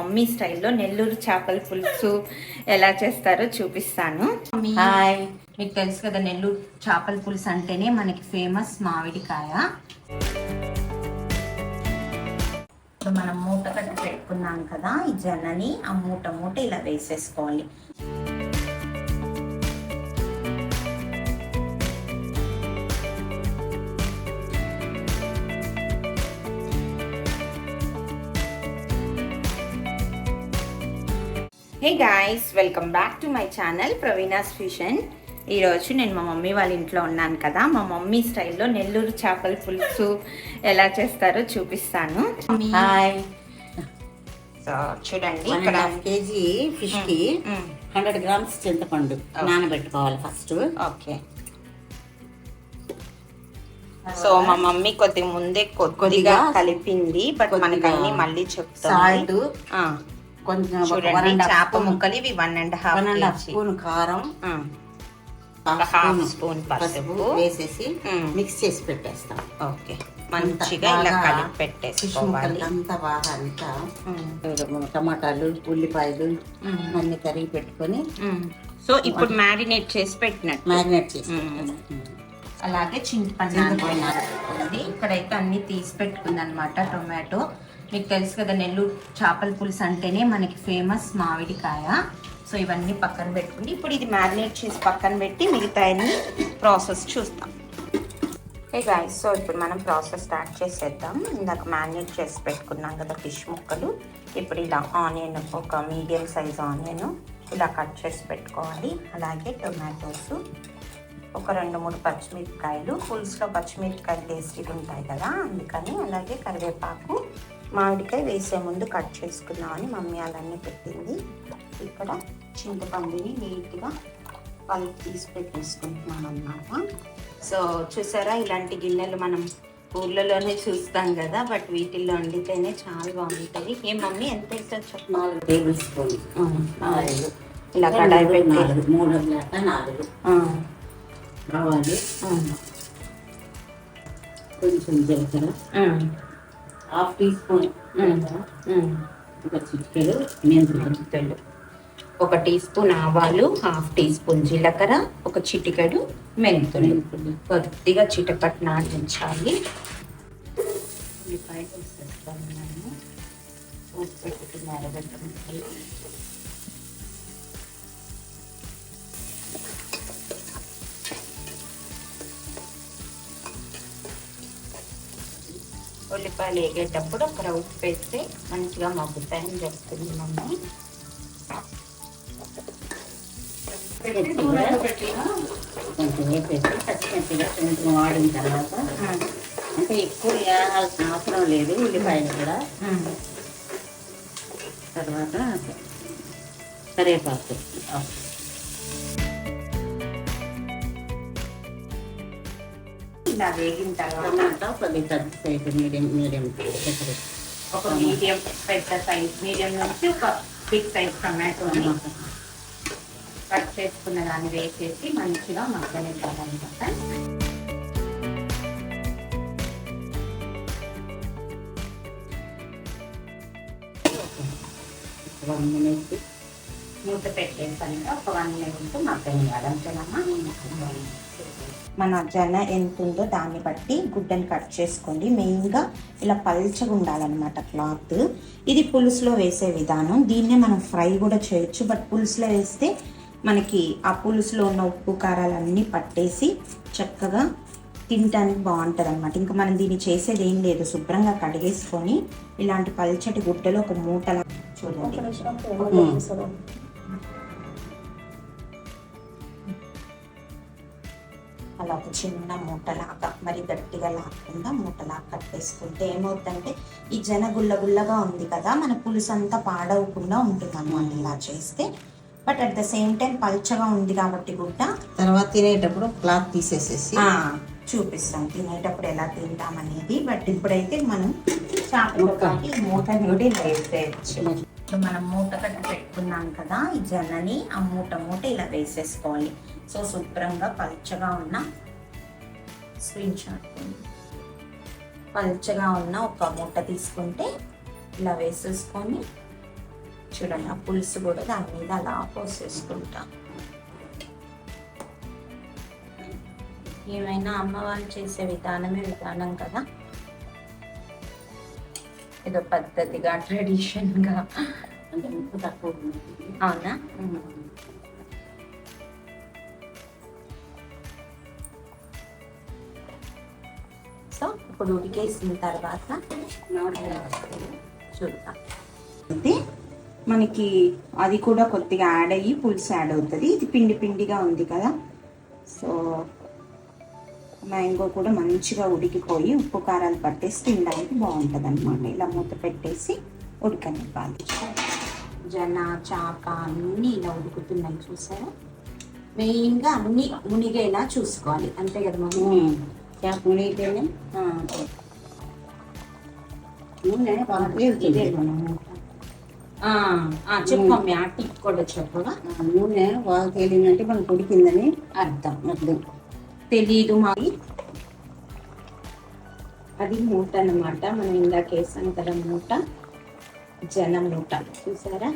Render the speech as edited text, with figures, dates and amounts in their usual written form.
Mummy స్టైల్లో నెల్లూరు చేపల పులుసు ఎలా చేస్తారో చూపిస్తాను. హాయ్, మీకు తెలుసు కదా, నెల్లూరు చేపల పులుసు అంటేనే మనకి ఫేమస్ మామిడికాయ. ఇప్పుడు మనం మూట కట్టి పెట్టుకున్నాం కదా, ఈ జొన్నని ఆ మూట ఇలా వేసేసుకోవాలి. Hey guys, welcome back to my channel Praveena's fusion. ఈరోజు నేను మా మమ్మీ వాళ్ళ ఇంట్లో ఉన్నాను కదా, మా మమ్మీ స్టైల్లో నెల్లూరు చేపల పులుసు ఎలా చేస్తారో చూపిస్తాను. హాయ్. సో చూడండి, 1.5 kg ఫిష్ కి 100 grams చింతపండు నానబెట్టుకోవాలి ఫస్ట్. ఓకే. సో మా మమ్మీ కొద్దిగా ముందే కొద్దిగా కలిపింది, బట్ మనకి అన్ని మళ్ళీ చెప్తాను. సాల్ట్ కొంచెం, చూడండి చేప ముక్కలు ఇవి 1.5 స్పూన్ కారం, హాఫ్ స్పూన్ పసుపు వేసేసి మిక్స్ చేసి పెట్టేస్తాం. ఓకే, మంచిగా ఇలా కలిపి పెట్టేసుకోవాలి. అంతా బాగా అంతా టమాటాలు, ఉల్లిపాయలు అన్ని తరిగి పెట్టుకొని, సో ఇప్పుడు మ్యారినేట్ చేసి పెట్టినట్టు మ్యారినేట్ చేసి అలాగే చింతపండు ఇక్కడైతే అన్ని తీసి పెట్టుకుంది అనమాట. టొమాటో, మీకు తెలుసు కదా, నెల్లూరు చేపల పులుసు అంటేనే మనకి ఫేమస్ మామిడికాయ. సో ఇవన్నీ పక్కన పెట్టుకుని ఇప్పుడు ఇది మ్యారినేట్ చేసి పక్కన పెట్టి మిగతా ప్రాసెస్ చూస్తాం. హే గాయ్స్, సో ఇప్పుడు మనం ప్రాసెస్ స్టార్ట్ చేసేద్దాం. ఇందాక మ్యారినేట్ చేసి పెట్టుకున్నాం కదా ఫిష్ ముక్కలు. ఇప్పుడు ఇలా ఆనియన్, ఒక మీడియం సైజ్ ఆనియన్ ఇలా కట్ చేసి పెట్టుకోవాలి. అలాగే టొమాటోస్, ఒక 2-3 పచ్చిమిరపకాయలు, పులుసులో పచ్చిమిరపకాయలు టేస్టీగా ఉంటాయి కదా అందుకని. అలాగే కరివేపాకు, మామిడికాయ వేసే ముందు కట్ చేసుకుందామని మమ్మీ అలానే పెట్టింది. ఇక్కడ చింతపండుని నీట్గా పలుపు తీసి పెట్టేసుకుంటున్నాం అన్నమాట. సో చూసారా, ఇలాంటి గిన్నెలు మనం ఊర్లలోనే చూస్తాం కదా, బట్ వీటిల్లో వండితేనే చాలా బాగుంటుంది. ఏ మమ్మీ ఎంత వేస్తారు చెప్పు? 4 టేబుల్ స్పూన్ ఇలా కడాయి పెట్టి 4 రావాలి. కొంచెం జీలకర్ర, హాఫ్ టీ స్పూన్, ఒక చిటికెడు మెంతులు, 1 టీ స్పూన్ ఆవాలు, హాఫ్ టీ స్పూన్ జీలకర్ర, ఒక చిటికెడు మెంతులు కొద్దిగా చిటపట్ నాటించాలి. ఉల్లిపాయలు వేసేస్తాను నేను. ఉప్పు పెట్టుకుని అరగట్టుకుంటాను. ఉల్లిపాయలు వేగేటప్పుడు ఒక ఉప్పు వేస్తే మంచిగా మగ్గుతాయని చెప్తుంది మమ్మీ. కొంచెం వేసేసి పచ్చిమిర్చిగా కొంచెం వాడిన తర్వాత, అంటే ఎక్కువ వేయాల్సిన అవసరం లేదు ఉల్లిపాయలు కూడా. తర్వాత కరివేపాకు, ఇలా వేగిన తర్వాత కొద్దిగా పెద్ద సైజు మీడియం ఒక మీడియం పెద్ద సైజ్, మీడియం నుంచి ఒక బిగ్ సైజ్ టమాటోని కట్ చేసుకున్న దాన్ని వేసేసి మంచిగా మగ్గనివ్వాలన్నమాట. 1 minute మూత పెట్టేసాను. ఒక 1 minute మగ్గనివ్వాలి అంతేనమ్మా. మన జొన్న ఎంత ఉందో దాన్ని బట్టి గుడ్డని కట్ చేసుకోండి. మెయిన్గా ఇలా పల్చగా ఉండాలన్నమాట క్లాత్. ఇది పులుసులో వేసే విధానం. దీన్నే మనం ఫ్రై కూడా చేయొచ్చు, బట్ పులుసులో వేస్తే మనకి ఆ పులుసులో ఉన్న ఉప్పు కారాలన్నీ పట్టేసి చక్కగా తినడానికి బాగుంటుంది అనమాట. ఇంకా మనం దీన్ని చేసేది ఏం లేదు, శుభ్రంగా కడిగేసుకొని ఇలాంటి పల్చటి గుడ్డలో ఒక మూటలా చూడండి, అలా ఒక చిన్న మూటలాగా, మరి గట్టిగా లాకుండా మూటలాగా కట్టేసుకుంటే ఏమవుతుందంటే ఈ జన గుల్లగా ఉంది కదా, మన పులుసు అంతా పాడవకుండా ఉంటుంది అన్నమాట ఇలా చేస్తే. But at the same time పల్చగా ఉంది కాబట్టి గుడ్డ తర్వాత తినేటప్పుడు క్లాత్ తీసేసేసి చూపిస్తాం తినేటప్పుడు ఎలా తింటామనేది. బట్ ఇప్పుడైతే మనం చేపలకి మూటని కూడా ఇలా వేసేయచ్చు. ఇప్పుడు మనం మూట కట్టి పెట్టుకున్నాం కదా, ఈ జొన్నని ఆ మూట ఇలా వేసేసుకోవాలి. సో శుభ్రంగా పల్చగా ఉన్న స్క్రీన్ షాట్ పల్చగా ఉన్న ఒక మూట తీసుకుంటే ఇలా వేసేసుకొని చూడండి ఆ పులుసు కూడా దాని మీద అలా పోసేసుకుంటా. ఏమైనా అమ్మవాళ్ళు చేసే విధానమే విధానం కదా, ఏదో పద్ధతిగా ట్రెడిషన్గా. అంటే ఉప్పు తక్కువ ఉంది. అవునా? సో ఇప్పుడు ఉడికేసిన తర్వాత చూద్దాం. అయితే మనకి అది కూడా కొద్దిగా యాడ్ అయ్యి పులుసు యాడ్ అవుతుంది. ఇది పిండి పిండిగా ఉంది కదా, సో మ్యాంగో కూడా మంచిగా ఉడికిపోయి ఉప్పు కారాలు పట్టేసి తినడానికి బాగుంటుంది అనమాట. ఇలా మూత పెట్టేసి ఉడకనివ్వాలి. జన చాప అన్నీ ఇలా ఉడుకుతున్నాయి చూసారా. మెయిన్గా అన్నీ మునిగేలా చూసుకోవాలి, అంతే కదా మమ్మీ? చేప మునిగితేనే నూనె చెప్పు మమ్మీ, ఆ టిప్ కూడా చెప్పగా. నూనె బాగా తేలిందంటే మనకు ఉడికిందని అర్థం. అర్థం. తెలీదు మాది. అది మూట అన్నమాట, మనం ఇందాక వేసాం కదా మూట, జనం మూట చూసారా.